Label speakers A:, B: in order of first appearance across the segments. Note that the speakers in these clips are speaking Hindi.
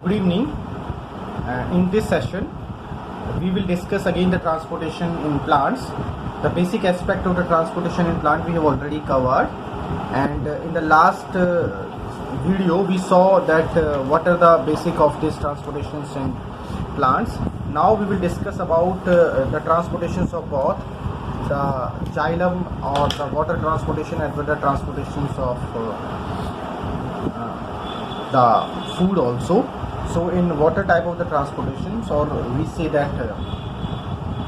A: Good evening. In this session, we will discuss again the transportation in plants. The basic aspect of the transportation in plant we have already covered, and in the last video we saw that what are the basic of these transportations in plants. Now we will discuss about the transportations of both the xylem or the water transportation as well as the transportations of the food also. So in water type of the transportations, or we say that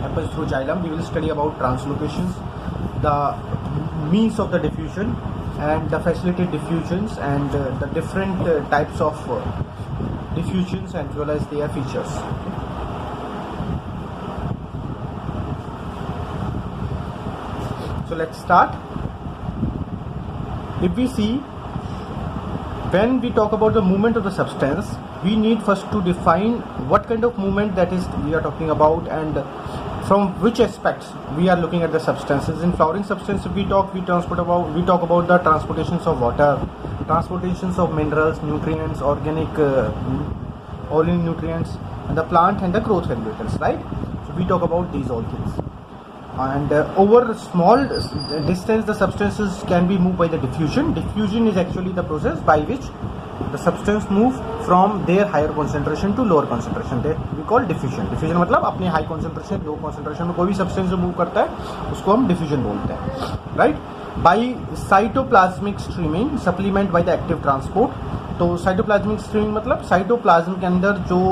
A: happens through xylem, we will study about translocations, the means of the diffusion and the facilitated diffusions, and the different types of diffusions as well as their features. So let's start. If we see, when we talk about the movement of the substance, we need first to define what kind of movement that is we are talking about, and from which aspects we are looking at the substances. In flowering substance, if we talk about the transportations of water, transportations of minerals, nutrients, organic nutrients, and the plant and the growth regulators, right? So we talk about these all things. And over small distance the substances can be moved by the diffusion. Diffusion is actually the process by which the substance move from their higher concentration to lower concentration. That we call diffusion. Diffusion मतलब अपने high concentration low concentration में कोई भी substance जो move करता है उसको हम diffusion बोलते हैं, right? By cytoplasmic streaming supplement by the active transport. तो cytoplasmic streaming मतलब cytoplasm के अंदर जो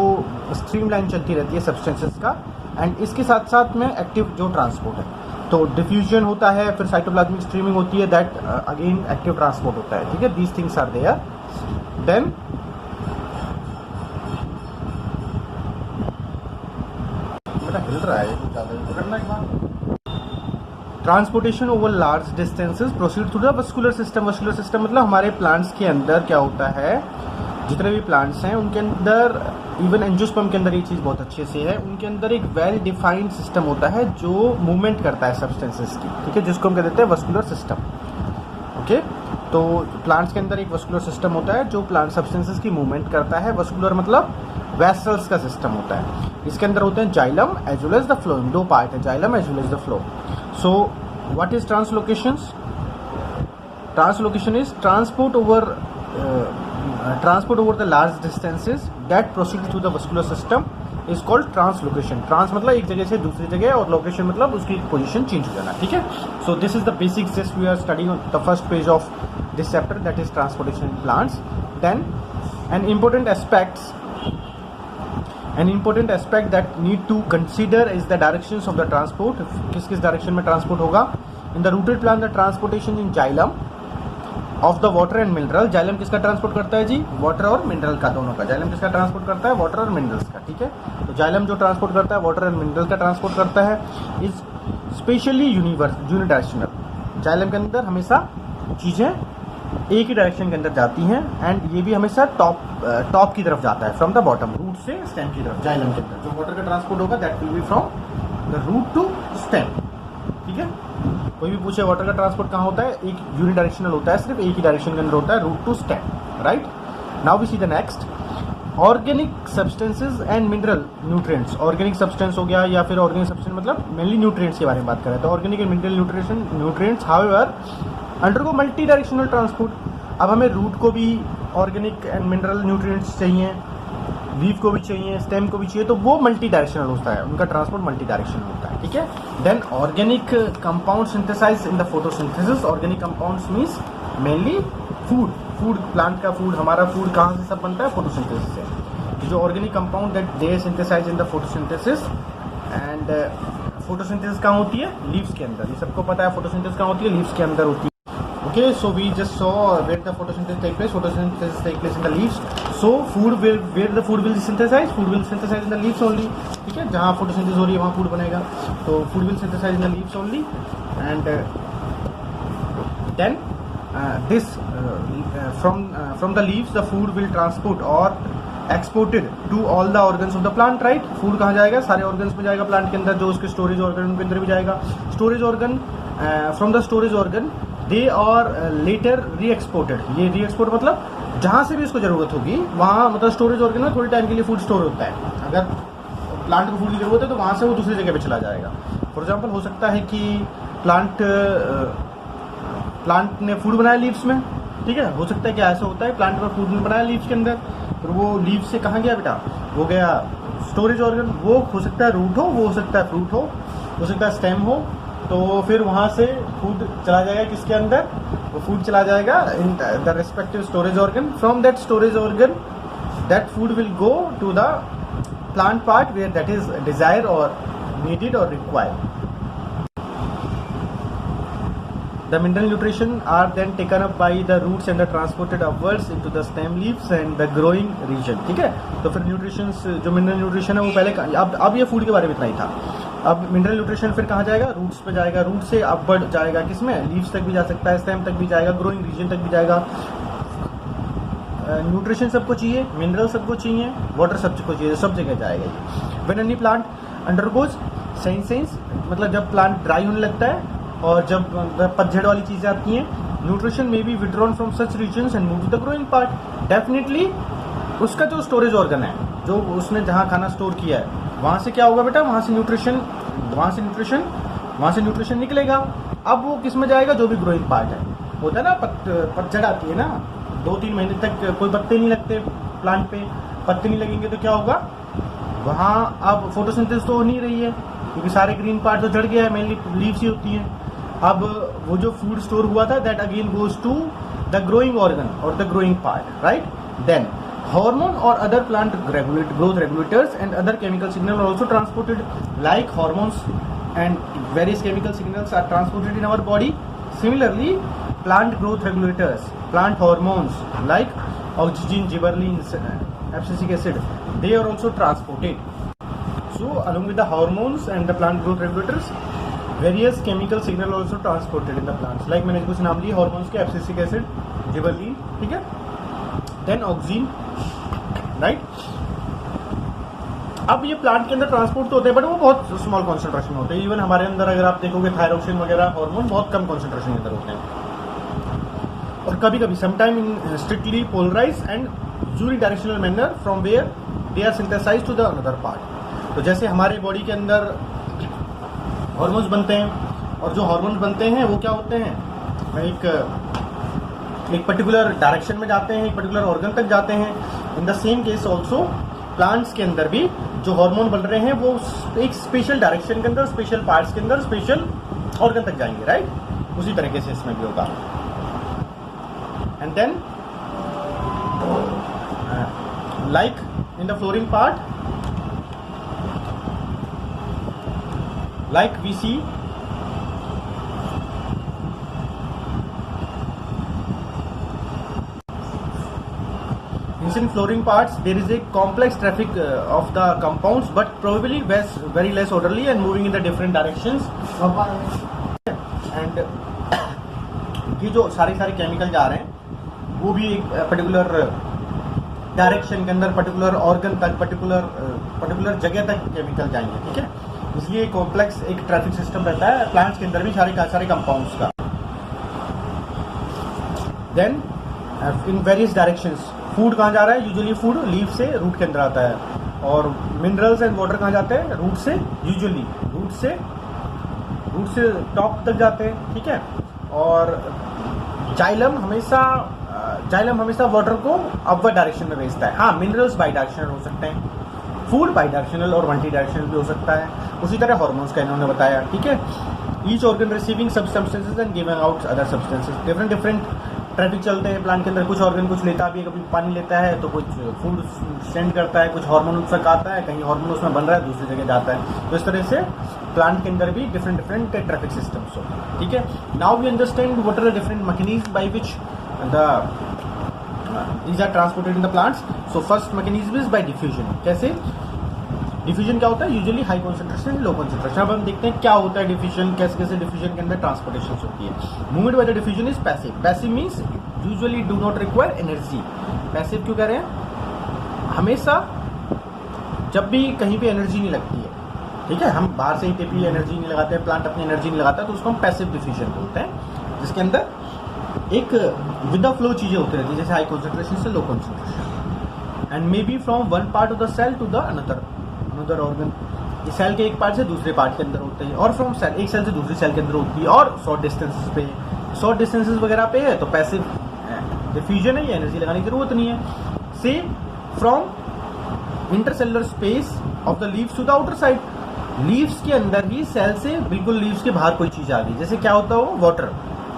A: streamline चलती रहती है substances का, एंड इसके साथ साथ में एक्टिव जो ट्रांसपोर्ट है. तो डिफ्यूजन होता है, फिर साइटोप्लाज्मिक स्ट्रीमिंग होती है, दैट अगेन एक्टिव ट्रांसपोर्ट होता है. ठीक है, these things are there. Then बेटा हिल रहा है कुछ ज़्यादा करना एक बार. Transportation over large distances proceed through the vascular system. Vascular system मतलब हमारे प्लांट्स के अंदर क्या होता है, जितने भी प्लांट्स हैं उनके अंदर, इवन एंजियोस्पर्म के अंदर ये चीज़ बहुत अच्छे से है, उनके अंदर एक वेल डिफाइंड सिस्टम होता है जो मूवमेंट करता है सब्सटेंसेस की. ठीक है, जिसको हम कह देते हैं वस्कुलर सिस्टम. ओके, तो प्लांट्स के अंदर एक वस्कुलर सिस्टम होता है जो प्लांट सब्सटेंसेस की मूवमेंट करता है. वस्कुलर मतलब वेसल्स का सिस्टम होता है. इसके अंदर होते हैं xylem as well as the phloem. दो पार्ट है, xylem as well as the phloem. So what is translocations? Translocation is transport over the large distances that proceed through the vascular system is called translocation. Trans मतलब एक जगह से दूसरी जगह, और लोकेशन मतलब उसकी पोजीशन चेंज हो जाना. ठीक है, so this is the basics just we are studying on the first page of this chapter, that is transportation in plants. Then an important aspect that need to consider is the directions of the transport. किस डायरेक्शन में ट्रांसपोर्ट होगा. in the rooted plant the transportation in xylem of the water and mineral. Xylem किसका ट्रांसपोर्ट करता है जी? वाटर और मिनरल का, दोनों का. जाइलम किसका ट्रांसपोर्ट करता है? वाटर और मिनरल्स का. ठीक है, तो जाइलम जो ट्रांसपोर्ट करता है वाटर एंड मिनरल का ट्रांसपोर्ट करता है, इज स्पेशली यूनिडायरेक्शनल. जाइलम के अंदर हमेशा चीज़ें एक ही डायरेक्शन के अंदर जाती हैं, एंड ये भी हमेशा टॉप की तरफ जाता है, फ्रॉम द बॉटम, रूट से स्टेम की तरफ. जाइलम के अंदर जो वाटर का ट्रांसपोर्ट होगा that will be from the root to stem. ठीक है, कोई भी पूछे वाटर का ट्रांसपोर्ट कहाँ होता है, एक यूनिडायरेक्शनल होता है, सिर्फ एक ही डायरेक्शन के अंदर होता है, root to stem. Right, now we see the next. Organic substances and mineral nutrients. Organic substance हो गया, या फिर ऑर्गेनिक सब्सटेंस मतलब मेनली न्यूट्रिएंट्स के बारे में बात करें तो organic and mineral nutrients however undergo multi directional transport. अब हमें रूट को भी ऑर्गेनिक एंड मिनरल न्यूट्रिएंट्स चाहिए, लीफ को भी चाहिए, स्टेम को भी चाहिए, तो वो मल्टी डायरेक्शनल होता है, उनका ट्रांसपोर्ट मल्टी डायरेक्शनल होता है. ठीक है, then organic compound synthesize in the photosynthesis. Organic compounds means mainly food. Plant का फूड, हमारा फूड कहाँ से सब बनता है? फोटोसिंथेसिस से. जो organic compound that they synthesize in the photosynthesis, and photosynthesis कहाँ होती है? लीव्स के अंदर. ये सबको पता है फोटोसिंथेसिस कहाँ होती है? लीव्स के अंदर होती है. Okay, so we just saw where the photosynthesis take place. Photosynthesis take place in the leaves. So where the food will synthesize? Food will synthesize in the leaves only. ठीक है, जहाँ photosynthesis हो रही है वहाँ food बनेगा. तो food will synthesize in the leaves only, and then from the leaves the food will transport or exported to all the organs of the plant. Right? Food कहाँ जाएगा? सारे organs में जाएगा प्लांट के अंदर, जो उसके स्टोरेज ऑर्गन के अंदर भी जाएगा. Storage organ, from the storage organ they are later re exported. ये री एक्सपोर्ट मतलब जहाँ से भी इसको ज़रूरत होगी वहाँ, मतलब स्टोरेज ऑर्गन में थोड़े टाइम के लिए फूड स्टोर होता है। अगर प्लांट को फूड की ज़रूरत है तो वहाँ से वो दूसरी जगह पे चला जाएगा। फॉर एग्जांपल हो सकता है कि प्लांट ने फूड बनाया लीव्स में, ठीक है, हो सकता है कि ऐसा होता है प्लांट ने फूड नहीं बनाया लीव्स के अंदर, फिर वो लीव्स से कहाँ गया बेटा, वो गया स्टोरेज ऑर्गन। वो हो सकता है रूट हो सकता है फ्रूट हो सकता है स्टेम हो, तो फिर वहाँ से फूड चला जाएगा किसके अंदर, वो फूड चला जाएगा in the respective storage organ. From that storage organ that food will go to the plant part where that is desire और नीडेड और required. The mineral nutrition are then taken up by the roots and are transported upwards into the stem leaves and the growing region, ठीक है। तो फिर न्यूट्रिशंस, जो मिनरल न्यूट्रिशन है वो पहले, अब ये फूड के बारे में इतना ही था। अब मिनरल न्यूट्रिशन फिर कहाँ जाएगा, रूट्स पे जाएगा, रूट से अपवर्ड जाएगा किसमें, लीव्स तक भी जा सकता है, स्टेम तक भी जाएगा, ग्रोइंग रीजन तक भी जाएगा। न्यूट्रिशन सबको चाहिए, मिनरल सबको चाहिए, वाटर सबको चाहिए, सब जगह जाएगा ये। When any plant undergoes senescence, मतलब जब प्लांट ड्राई होने लगता है और जब पतझड़ वाली चीज़ें आती हैं, न्यूट्रिशन में be withdrawn from such regions and move to the growing part. Definitely उसका जो स्टोरेज ऑर्गन है, जो उसने जहाँ खाना स्टोर किया है, वहाँ से क्या होगा बेटा, वहाँ से न्यूट्रिशन निकलेगा। अब वो किस में जाएगा, जो भी ग्रोइंग पार्ट है, होता है ना, पतझड़ आती है ना, 2-3 महीने तक कोई पत्ते नहीं लगते प्लांट पे, पत्ते नहीं लगेंगे तो क्या होगा, वहाँ अब फोटोसिंथेसिस तो हो नहीं रही है क्योंकि सारे ग्रीन पार्ट तो जड़ गया है, मेनली लीव्स ही होती हैं। अब वो जो फूड स्टोर हुआ था that again goes to the growing organ और the growing part, right. Then hormone or other plant growth regulators and other chemical signals are also transported, like hormones and various chemical signals are transported in our body. Similarly, plant growth regulators, plant hormones like oxygen, gibberellin, abscisic acid, they are also transported. So along with the hormones and the plant growth regulators, various chemical signal also transported in the plants, like मैंने कुछ नाम लिए hormones के, abscisic acid, gibberellin, ठीक है, then oxygen, राइट। अब ये प्लांट के अंदर ट्रांसपोर्ट तो होते हैं बट वो बहुत स्मॉल कॉन्सेंट्रेशन होते हैं। इवन हमारे अंदर अगर आप देखोगे थायरोक्सिन वगैरह हार्मोन बहुत कम कॉन्सेंट्रेशन के अंदर होते हैं, और कभी कभी sometime in strictly polarize and unidirectional manner from where they are synthesized to the another part. तो जैसे हमारे बॉडी के अंदर हार्मोन्स बनते हैं, और जो हार्मोन्स बनते हैं वो क्या होते हैं, एक पर्टिकुलर डायरेक्शन में जाते हैं, एक पर्टिकुलर ऑर्गन तक जाते हैं। In the same case also plants के अंदर भी जो हार्मोन बन रहे हैं वो एक स्पेशल डायरेक्शन के अंदर, स्पेशल पार्ट्स के अंदर, स्पेशल ऑर्गन तक जाएंगे, राइट। उसी तरीके से इसमें भी होगा। And then like in the flowering part, like we see in flowering parts there is a complex traffic of the compounds but probably very less orderly and moving in the different directions and ये जो सारे केमिकल जा रहे हैं वो भी एक पर्टिकुलर डायरेक्शन के अंदर, पर्टिकुलर ऑर्गन तक, पर्टिकुलर जगह तक केमिकल जाएंगे, ठीक है। इसलिए कॉम्प्लेक्स एक ट्रैफिक सिस्टम रहता है प्लांट्स के अंदर भी सारे कंपाउंड्स का। Then in various directions food कहाँ जा रहा है, यूजुअली फूड लीफ से रूट के अंदर आता है, और मिनरल्स एंड वाटर कहाँ जाते हैं, रूट से, यूजुअली रूट से टॉप तक जाते हैं, ठीक है। और जाइलम हमेशा वाटर को अपवर्ड डायरेक्शन में भेजता है। हाँ, मिनरल्स बाई डायरेक्शनल हो सकते हैं, फूड बाई डायरेक्शनल और मल्टी डायरेक्शनल भी हो सकता है। उसी तरह हार्मोन्स का इन्होंने बताया, ठीक है। ईच ऑर्गन रिसीविंग सब substances and giving out other substances. Different traffic चलते हैं प्लांट के अंदर, कुछ ऑर्गन कुछ लेता भी है, कभी पानी लेता है तो कुछ फूड सेंड करता है, कुछ हार्मोन उसमें आता है, कहीं हार्मोन उसमें बन रहा है दूसरी जगह जाता है। तो इस तरह से प्लांट के अंदर भी डिफरेंट ट्रैफिक सिस्टम्स होते हैं, ठीक है। Now we understand what are the different mechanism by which these are transported in the plants. So first mechanism is by diffusion. कैसे डिफ्यूजन क्या होता है, usually high concentration, low concentration. अब हम देखते हैं क्या होता है डिफ्यूजन, कैसे कैसे डिफ्यूजन के अंदर ट्रांसपोर्टेशन होती है। Movement by the diffusion is passive. Passive means usually do not require energy. Passive क्यों कह रहे हैं, हमेशा जब भी कहीं पे एनर्जी नहीं लगती है, ठीक है, हम बाहर से ही टिपिकली एनर्जी नहीं लगाते हैं, प्लांट अपनी एनर्जी नहीं लगाता, तो उसको हम पैसिव डिफ्यूजन बोलते हैं, जिसके अंदर एक विद द फ्लो चीज़ें होती रहती है, जैसे हाई कॉन्सेंट्रेशन से low concentration, and may be from one part of the cell to the another organ. ये सेल के एक पार्ट से दूसरे पार्ट के अंदर होते हैं, और फ्रॉम सेल, एक सेल से दूसरी सेल के अंदर होती है, और शॉर्ट डिस्टेंसेस पे, शॉर्ट डिस्टेंसेस वगैरह पे है तो पैसिव डिफ्यूजन है, ये एनर्जी लगाने की जरूरत नहीं है। से from intercellular space of the leaves to the outer side, leaves के अंदर ही सेल से बिल्कुल लीव्स के बाहर कोई चीज आ गई, जैसे क्या होता है वो वाटर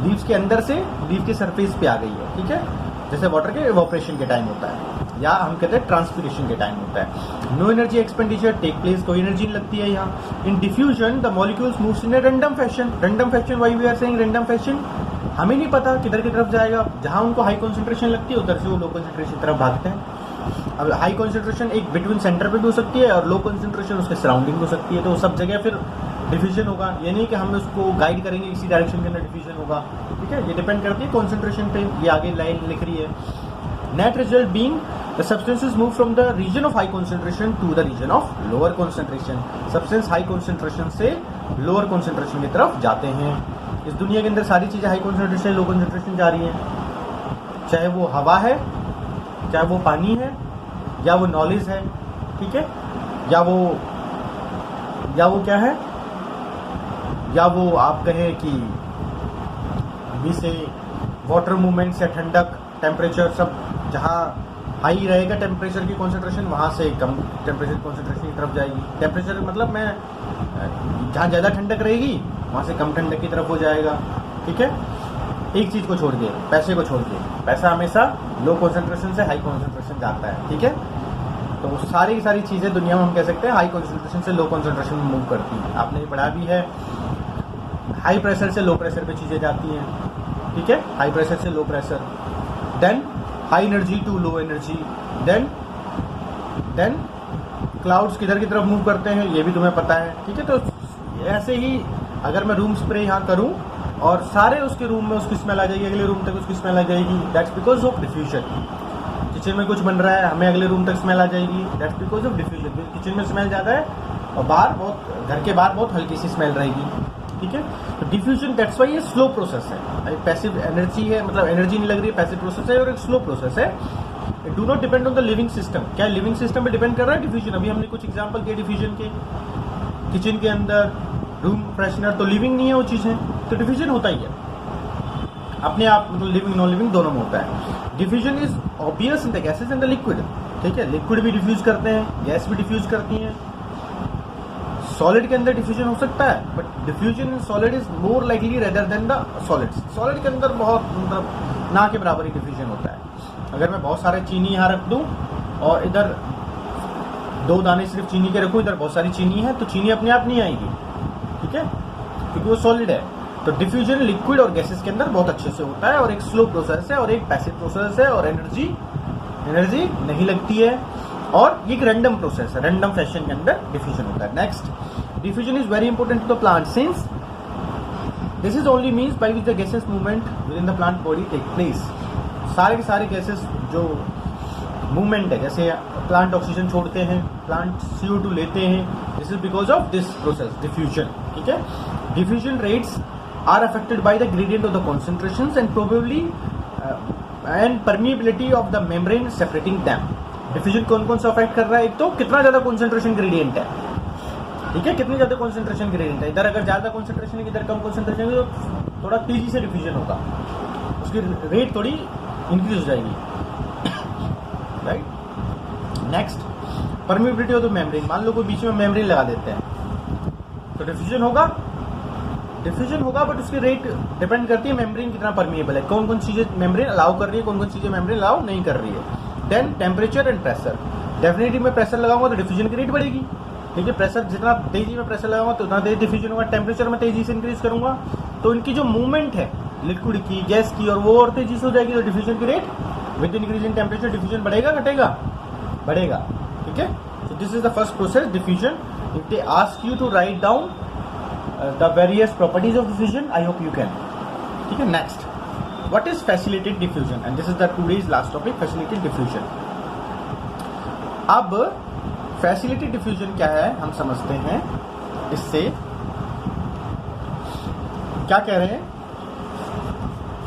A: लीव्स के अंदर से लीव के सरफेस पे आ गई है, ठीक है, जैसे वाटर के इवोपरेशन के टाइम होता है, या हम कहते हैं ट्रांसपिरेशन के टाइम होता है। No energy expenditure take place, कोई एनर्जी नहीं लगती है यहाँ। In diffusion the molecules moves in random fashion, random fashion, why we are saying random fashion, हमें नहीं पता किधर की तरफ जाएगा, जहाँ उनको हाई कॉन्सेंट्रेशन लगती है उधर से वो लो कॉन्सेंट्रेशन की तरफ भागते हैं। अब हाई कॉन्सेंट्रेशन एक बिटवीन सेंटर पे भी हो सकती है, और लो कॉन्सेंट्रेशन उसके सराउंडिंग हो सकती है, तो सब जगह फिर डिफ्यूजन होगा। ये नहीं कि हम उसको गाइड करेंगे इसी डायरेक्शन के अंदर डिफ्यूजन होगा, ठीक है, ये डिपेंड करती है कॉन्सेंट्रेशन पे। ये आगे लाइन लिख रही है, net result being the substances move from the region of high concentration to the region of lower concentration, substance high concentration से लोअर कॉन्सेंट्रेशन की तरफ जाते हैं। इस दुनिया के अंदर सारी चीज़ें हाई कॉन्सेंट्रेशन लो कॉन्सेंट्रेशन जा रही हैं, चाहे वो हवा है, चाहे वो पानी है, या वो नॉलेज है, ठीक है, या वो क्या है, या वो आप कहें कि अभी से वाटर मूवमेंट्स या ठंडक, टेम्परेचर, सब जहाँ हाई रहेगा टेम्परेचर की कॉन्सेंट्रेशन, वहाँ से कम टेम्परेचर कॉन्सेंट्रेशन की तरफ जाएगी। टेम्परेचर मतलब मैं जहाँ ज़्यादा ठंडक रहेगी वहाँ से कम ठंडक की तरफ हो जाएगा, ठीक है। एक चीज़ को छोड़ के, पैसे को छोड़ के, पैसा हमेशा लो कॉन्सेंट्रेशन से हाई कॉन्सेंट्रेशन जाता है, ठीक है। तो सारी की सारी चीज़ें दुनिया में हम कह सकते हैं हाई कॉन्सेंट्रेशन से लो कॉन्सेंट्रेशन में मूव करती हैं। आपने ये पढ़ा भी है, हाई प्रेशर से लो प्रेशर पे चीज़ें जाती हैं, ठीक है, हाई प्रेशर से low pressure, then high energy to low energy, then clouds किधर की तरफ मूव करते हैं ये भी तुम्हें पता है, ठीक है। तो ऐसे ही अगर मैं रूम स्प्रे यहाँ करूँ और सारे उसके रूम में उसकी स्मेल आ जाएगी, अगले रूम तक उसकी स्मेल आ जाएगी, that's because of diffusion. Kitchen में कुछ बन रहा है, हमें अगले रूम तक स्मेल आ जाएगी, that's because of diffusion. Kitchen में स्मेल ज़्यादा है और बाहर बहुत, घर के बाहर बहुत हल्की सी स्मेल रहेगी, ठीक है। तो डिफ्यूजन दैट्स वाई ये स्लो प्रोसेस है, पैसिव एनर्जी है, मतलब एनर्जी नहीं लग रही है, पैसिव प्रोसेस है और एक स्लो प्रोसेस है। It do not depend on the living system. क्या लिविंग सिस्टम पे डिपेंड कर रहा है डिफ्यूजन? अभी हमने कुछ एग्जांपल दिए डिफ्यूजन के, किचन के अंदर रूम फ्रेशनर, तो लिविंग नहीं है वो चीज़ें, तो डिफ्यूजन होता ही है अपने आप, मतलब लिविंग नॉन लिविंग दोनों में होता है। Diffusion is obvious in the gases and the liquid, ठीक है, लिक्विड भी डिफ्यूज करते हैं, गैस भी डिफ्यूज करती हैं। सॉलिड के अंदर डिफ्यूजन हो सकता है, but diffusion in solid is more likely rather than the solids. Solid के अंदर बहुत, मतलब ना के बराबर ही डिफ्यूजन होता है। अगर मैं बहुत सारे चीनी यहाँ रख दूँ और इधर 2 दाने सिर्फ चीनी के रखूँ, इधर बहुत सारी चीनी है, तो चीनी अपने आप नहीं आएगी, ठीक है, क्योंकि वो सॉलिड है। तो डिफ्यूजन लिक्विड और गैसेस के अंदर बहुत अच्छे से होता है, और एक स्लो प्रोसेस है और एक पैसिव प्रोसेस है, और एनर्जी नहीं लगती है, और एक रैंडम प्रोसेस है, रैंडम फैशन के अंदर डिफ्यूजन होता है। Next, diffusion is very important to the plant since this is only means by which the gases movement within the plant body take place. सारे के सारे गैसेस जो मूवमेंट है, जैसे प्लांट ऑक्सीजन छोड़ते हैं, प्लांट CO2 लेते हैं, this is because of this process diffusion, ठीक है। Diffusion rates are affected by the gradient of the concentrations and probably and permeability of the membrane separating them. Diffusion कौन कौन सा अफेक्ट कर रहा है? एक तो कितना ज़्यादा कॉन्सेंट्रेशन ग्रेडियंट है, ठीक है, कितनी ज़्यादा कॉन्सेंट्रेशन ग्रेडियंट है। इधर अगर ज़्यादा कॉन्सेंट्रेशन है, इधर कम कॉन्सेंट्रेशन है, तो थोड़ा तेज़ी से डिफ्यूजन होगा, उसकी रेट थोड़ी इंक्रीज हो जाएगी, right. Next, permeability of the membrane. मान लो कोई बीच में मेम्ब्रेन लगा देते हैं तो डिफ्यूजन होगा, बट उसकी रेट डिपेंड करती है मेम्ब्रेन कितना परमिएबल है, कौन कौन चीज़ें मेम्ब्रेन अलाउ कर रही है, कौन कौन चीज़ें मेम्ब्रेन अलाउ नहीं कर रही है। Then temperature and pressure. Definitely मैं प्रेशर लगाऊंगा तो डिफ्यूजन की रेट बढ़ेगी, ठीक है, प्रेशर जितना तेजी में प्रेशर लगाऊंगा तो उतना तेज डिफ्यूजन होगा। टेम्परेचर में तेजी से इंक्रीज करूंगा तो इनकी जो मूवमेंट है लिक्विड की, गैस की, और वो और तेजी से हो जाएगी, तो डिफ्यूजन की rate with increase in temperature diffusion बढ़ेगा घटेगा? बढ़ेगा, ठीक है। So this is the first process diffusion. If they ask you to write down the various properties of diffusion, I hope you can, ठीक है। Next, what is facilitated diffusion, and this is the today's last topic, facilitated diffusion. अब फैसिलिटेटेड डिफ्यूजन क्या है हम समझते हैं। इससे क्या कह रहे हैं?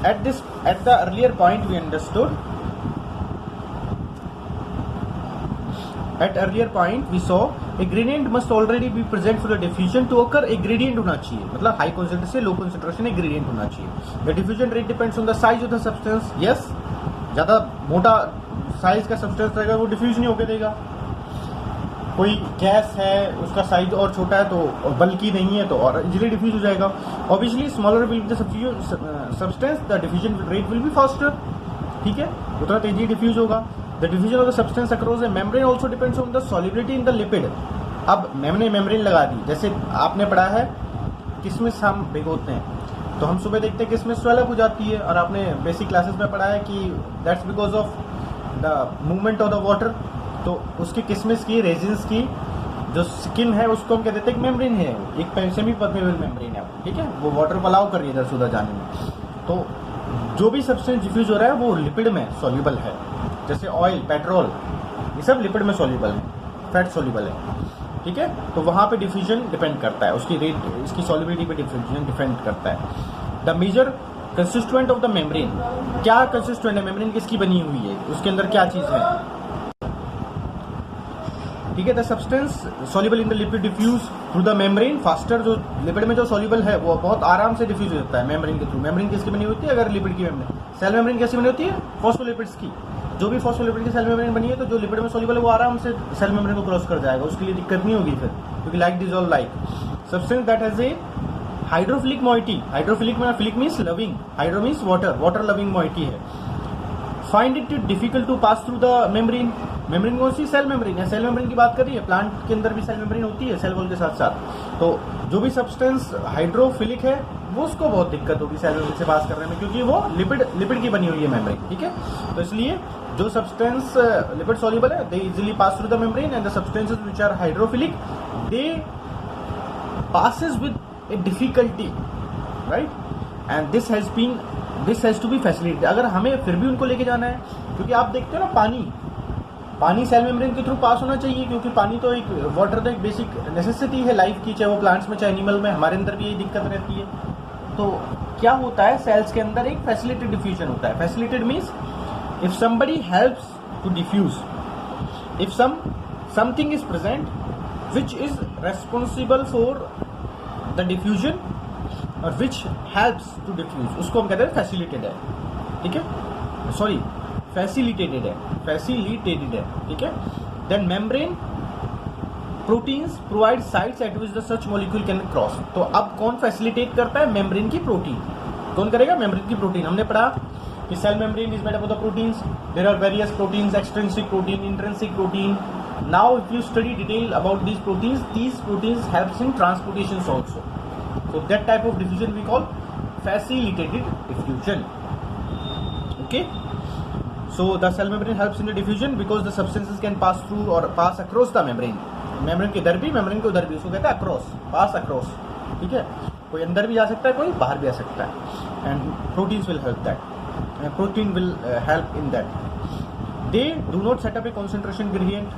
A: at the earlier point we understood, at earlier point we saw a gradient must already be present for the diffusion to occur. एक gradient होना चाहिए, मतलब हाई कॉन्सेंट्रेशन से लो कॉन्सेंट्रेशन एक gradient होना चाहिए. The diffusion rate depends on the size of the substance. Yes, ज़्यादा मोटा साइज का सब्सटेंस रहेगा वो डिफ्यूज नहीं होकर देगा. कोई गैस है उसका साइज और छोटा है तो बल्कि नहीं है तो और इजीली डिफ्यूज हो जाएगा. Obviously smaller will be the substance, the diffusion rate will be faster. ठीक है, उतना तेजी डिफ्यूज होगा. The diffusion of the substance across the membrane also depends on the solubility in the lipid. अब मैंने मेम्ब्रेन लगा दी, जैसे आपने पढ़ा है किशमिश हम भिगोते हैं तो हम सुबह देखते हैं किशमिश स्वेल अप हो जाती है, और आपने बेसिक क्लासेस में पढ़ा है कि that's because of the movement of the water. तो उसकी किशमिश की रेजिन्स की जो स्किन है उसको हम कह देते हैं मेम्ब्रेन है, एक सेमी परमेबल मेम्ब्रेन है. ठीक है, वो वाटर को अलाउ कर रही है इधर से उधर जाने में. तो जो भी सब्सटेंस डिफ्यूज हो रहा है वो लिपिड में सॉल्युबल है, जैसे ऑयल, पेट्रोल, ये सब लिपिड में सॉल्युबल है, फैट सॉल्युबल है. ठीक है, तो वहाँ पे डिफ्यूजन डिपेंड करता है, उसकी रेट, इसकी सॉल्युबिलिटी पे डिफ्यूजन डिपेंड करता है. The major consistent of the membrane, क्या कंसिस्टेंट है मेम्ब्रेन, किसकी बनी हुई है, उसके अंदर क्या चीज़ है. ठीक है, the substance soluble in the lipid diffuse through the membrane faster. जो लिपिड में जो सॉल्युबल है वो बहुत आराम से डिफ्यूज हो जाता है मेम्ब्रेन के थ्रू. मेम्ब्रेन किसकी बनी होती है, अगर लिपिड की मेम्ब्रेन, सेल मेम्ब्रेन कैसी बनी होती है, फॉस्फोलिपिड्स की. जो भी फॉस्फोलिपिड की सेल मेम्ब्रेन बनी है तो जो लिपिड में सॉल्युबल है वो आराम से सेल मेम्ब्रेन को क्रॉस कर जाएगा, उसके लिए दिक्कत नहीं होगी फिर, क्योंकि like dissolve like. Substance that has a hydrophilic moiety, hydrophilic में philic means loving, hydro means water, water loving moiety है. Find it difficult to pass through the membrane. Membrane कौन सी, सेल मेम्ब्रेन है. सेल मेम्ब्रेन की बात कर रही है, प्लांट के अंदर भी सेल मेम्ब्रेन होती है सेल वॉल के साथ साथ. तो जो भी सब्सटेंस हाइड्रोफिलिक है वो उसको बहुत दिक्कत होगी सेल मेम्ब्रेन से पास करने में, क्योंकि वो लिपिड की बनी हुई है मेम्ब्रेन. ठीक है, तो इसलिए जो सब्सटेंस लिपिड सॉल्युबल है they easily pass through the membrane, and the substances which are hydrophilic they passes with a difficulty, right? And this has to be facilitated. अगर हमें फिर भी उनको लेके जाना है, क्योंकि आप देखते हो ना पानी सेल मेम्ब्रेन के थ्रू पास होना चाहिए, क्योंकि पानी तो एक वाटर तो एक बेसिक नेसेसिटी है लाइफ की, चाहे वो प्लांट्स में चाहे एनिमल में, हमारे अंदर भी यही दिक्कत रहती है. तो क्या होता है, सेल्स के अंदर एक फैसिलिटेड डिफ्यूजन होता है. Facilitated means if somebody helps to diffuse, if something is present which is responsible for the diffusion और which helps to diffuse, उसको हम कहते हैं फैसिलिटेटेड है. ठीक है, सॉरी फैसिलिटेटेड है. ठीक है, then membrane proteins provide sites at which the such molecule can cross. तो अब कौन फैसिलिटेट करता है, मेम्ब्रेन की प्रोटीन. कौन करेगा, मेम्ब्रेन की प्रोटीन. हमने पढ़ा कि cell membrane is made up of the proteins. There are various proteins, extrinsic protein, intrinsic protein. Now if you study detail about these proteins helps in transportations also. So that type of diffusion we call facilitated diffusion. Okay, so the cell membrane helps in the diffusion because the substances can pass through or pass across the membrane. Membrane के इधर भी, मेम्ब्रेन के उधर भी, उसको कहते हैं अक्रॉस, पास अक्रॉस. ठीक है, कोई अंदर भी जा सकता है, कोई बाहर भी आ सकता है, and proteins will help that, protein will help in that. They do not set up a concentration gradient,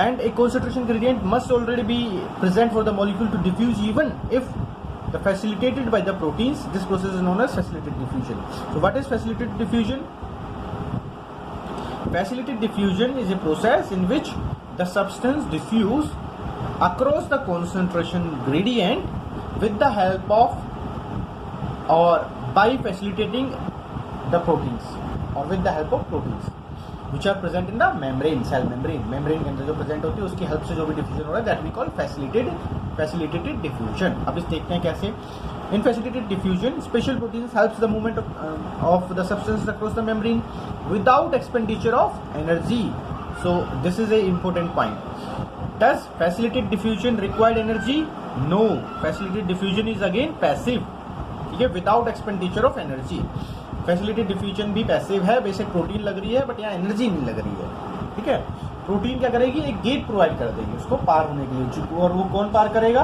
A: and a concentration gradient must already be present for the molecule to diffuse, even if the facilitated by the proteins. This process is known as facilitated diffusion. So what is facilitated diffusion? Facilitated diffusion is a process in which the substance diffuse across the concentration gradient with the help of or by facilitating the proteins or with the help of proteins which are present in the membrane, cell membrane. Membrane के अंदर जो present होती है उसकी help से जो भी diffusion हो रहा है that we call facilitated diffusion. अब इस देखते हैं कैसे. In facilitated diffusion, special proteins helps the movement of the substance across the membrane without expenditure of energy. So this is a important point. Does facilitated diffusion require energy? No. Facilitated diffusion is again passive. ठीक है, without expenditure of energy. Facilitated diffusion भी पैसिव है, बेशक प्रोटीन लग रही है बट यहाँ एनर्जी नहीं लग रही है. ठीक है, प्रोटीन क्या करेगी, एक गेट प्रोवाइड कर देगी उसको पार होने के लिए, और वो कौन पार करेगा,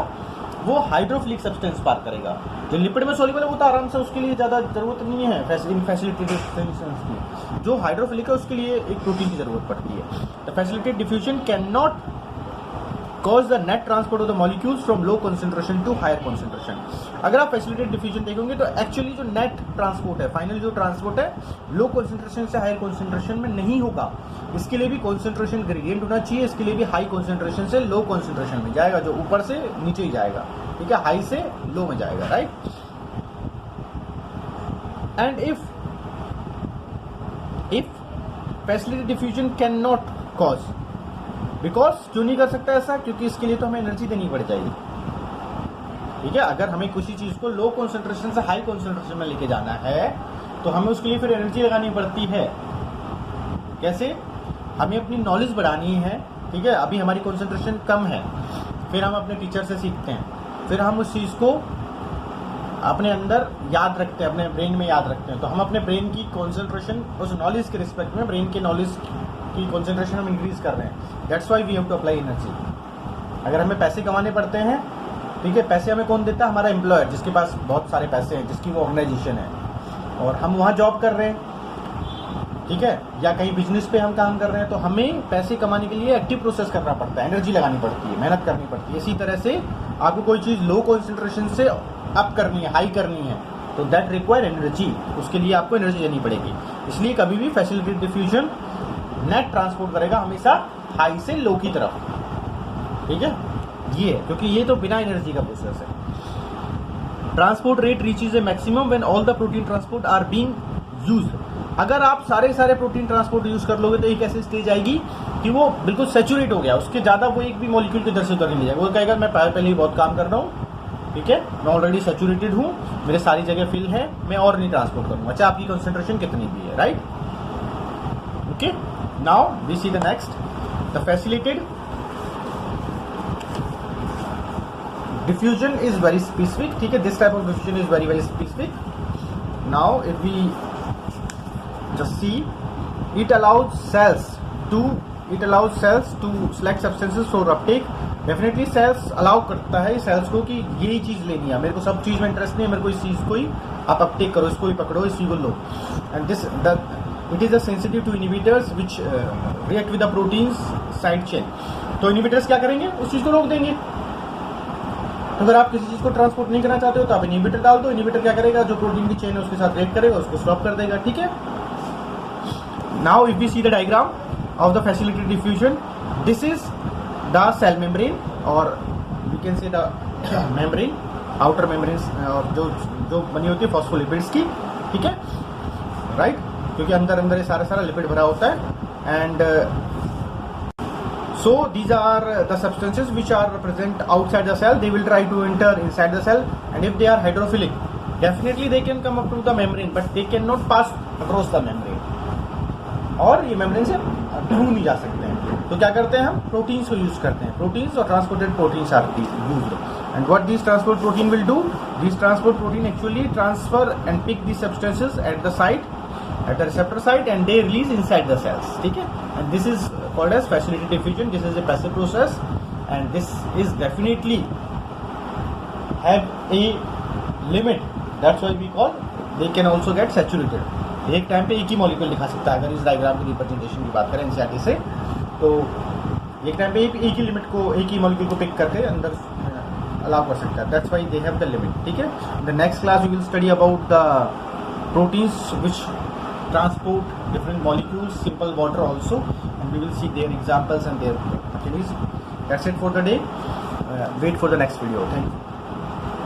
A: वो हाइड्रोफिलिक सब्सटेंस पार करेगा. जो लिपिड में सॉल्युबल है वो तो आराम से, उसके लिए ज़्यादा जरूरत नहीं है फैसिलिटेटेड सब्सटेंस की. जो हाइड्रोफिलिक है उसके लिए एक प्रोटीन की जरूरत पड़ती है. The facilitated diffusion can not cause the net transport of the molecules from low concentration to higher concentration. अगर आप फैसिलिटेड डिफ्यूजन देखोगे तो एक्चुअली जो नेट ट्रांसपोर्ट है, फाइनल जो ट्रांसपोर्ट है, लो कॉन्सेंट्रेशन से हायर कॉन्सेंट्रेशन में नहीं होगा। इसके लिए भी कॉन्सेंट्रेशन ग्रेडियंट होना चाहिए, इसके लिए भी हाई कॉन्सेंट्रेशन से लो कॉन्सेंट्रेशन में जाएगा, जो ऊपर से नीचे ही जाएगा, ठीक है, हाई से लो में जाएगा, right. And if facilitated diffusion can not cause, because क्यों नहीं कर सकता ऐसा, क्योंकि इसके लिए तो हमें एनर्जी देनी पड़ जाएगी, ठीक है। अगर हमें किसी चीज को लो कॉन्सेंट्रेशन से हाई कॉन्सेंट्रेशन में लेके जाना है तो हमें उसके लिए फिर एनर्जी लगानी पड़ती है। कैसे? हमें अपनी नॉलेज बढ़ानी है, ठीक है। अभी हमारी कॉन्सेंट्रेशन कम है, फिर हम अपने टीचर से सीखते हैं, फिर हम उस चीज़ को अपने अंदर याद रखते हैं, अपने ब्रेन में याद रखते हैं, तो हम अपने ब्रेन की कॉन्सेंट्रेशन उस नॉलेज के रिस्पेक्ट में ब्रेन के नॉलेज की कॉन्सेंट्रेशन हम इंक्रीज कर रहे हैं। That's why we have to apply energy. अगर हमें पैसे कमाने पड़ते हैं, ठीक है, पैसे हमें कौन देता है? हमारा एम्प्लॉयर, जिसके पास बहुत सारे पैसे हैं, जिसकी वो ऑर्गेनाइजेशन है, और हम वहाँ जॉब कर रहे हैं, ठीक है, या कहीं बिजनेस पे हम काम कर रहे हैं, तो हमें पैसे कमाने के लिए एक्टिव प्रोसेस करना पड़ता है, एनर्जी लगानी पड़ती है, मेहनत करनी पड़ती है। इसी तरह से आपको कोई चीज़ लो कॉन्सेंट्रेशन से अप करनी है, हाई करनी है, तो दैट रिक्वायर एनर्जी, उसके लिए आपको एनर्जी देनी पड़ेगी। इसलिए कभी भी फैसिलिटेड डिफ्यूजन नेट ट्रांसपोर्ट करेगा हमेशा हाई से लो की तरफ, ठीक है, ये है, क्योंकि ये तो बिना एनर्जी का प्रोसेस है। Transport rate reaches a maximum when all the protein transport are being used. अगर आप सारे प्रोटीन ट्रांसपोर्ट यूज कर लोगे तो एक ऐसी स्टेज आएगी कि वो बिल्कुल सैचुरेट हो गया, उसके ज़्यादा वो एक भी मॉलिक्यूल के इधर से उधर नहीं जाएगा। वो कहेगा मैं पहले ही बहुत काम कर रहा हूँ, ठीक है, मैं ऑलरेडी सैचुरेटेड हूँ, मेरे सारी जगह फिल है, मैं और नहीं ट्रांसपोर्ट करूँगा। अच्छा, आपकी कंसंट्रेशन कितनी भी है, right. Okay, now we see the next, the facilitated diffusion is very specific, ठीक है, this type of diffusion is very specific. Now if we just see, it allows cells to select substances for uptake. Definitely cells allow करता है cells को कि यही चीज़ लेनी है, मेरे को सब चीज़ में इंटरेस्ट नहीं है, मेरे को इस चीज़ को ही आप अपटेक करो, इसको ही पकड़ो, इसी को लो। And this it is a sensitive to inhibitors which react with the proteins side chain. तो इनिबिटर्स क्या करेंगे? उस चीज़ को रोक देंगे। तो अगर आप किसी चीज़ को ट्रांसपोर्ट नहीं करना चाहते हो तो आप इनिबिटर डाल दो। इनिबिटर क्या करेगा? जो प्रोटीन की चेन है उसके साथ रिएक्ट करेगा, उसको स्टॉप कर देगा, ठीक है। Now if we see the diagram of the facilitated diffusion, this is the cell membrane, और we can say the membrane, outer membrane, और जो बनी होती है फॉस्फोलिपिड्स की, ठीक है, राइट, क्योंकि अंदर ये सारा लिपिड भरा होता है। And so these are the substances which are present outside the cell. They will try to enter inside the cell, and if they are hydrophilic, definitely they can come up to the membrane, but they cannot pass across the membrane. और ये मेम्ब्रेन से दूर नहीं जा सकते हैं। तो क्या करते हैं हम? प्रोटीन्स को यूज करते हैं। प्रोटीन्स और transported proteins are used, and what these transport protein will do? These transport protein actually transfer and pick the substances at the site, at the receptor site, and they release inside the cells, ठीक है। and this is called as facilitated diffusion. This is a passive process, and this is definitely have a limit. That's why we call they can also get saturated. एक टाइम पे एक ही मॉलिक्यूल दिखा सकता है, अगर इस डायग्राम की रिप्रेजेंटेशन की बात करें एनसीईआरटी से, तो एक टाइम पे एक ही लिमिट को, एक ही मॉलिक्यूल को पिक करके अंदर अलाउ कर सकता है। That's why they have the limit, ठीक है। The next class we will study about the proteins which transport different molecules, simple water also, and we will see their examples and their activities. That's it for the day. Wait for the next video. Thank you.